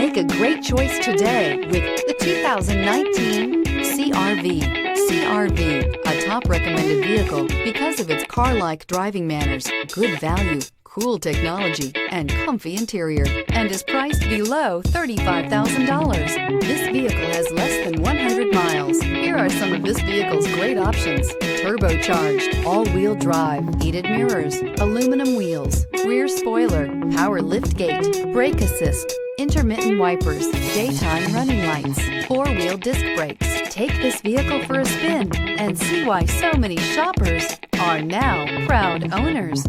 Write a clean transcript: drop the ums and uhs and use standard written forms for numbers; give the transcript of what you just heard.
Make a great choice today with the 2019 CR-V. CR-V, a top recommended vehicle because of its car-like driving manners, good value, cool technology, and comfy interior, and is priced below $35,000. This vehicle has less than 100 miles. Here are some of this vehicle's great options: turbocharged, all-wheel drive, heated mirrors, aluminum wheels, rear spoiler, power liftgate, brake assist, intermittent wipers, daytime running lights, four-wheel disc brakes. Take this vehicle for a spin and see why so many shoppers are now proud owners.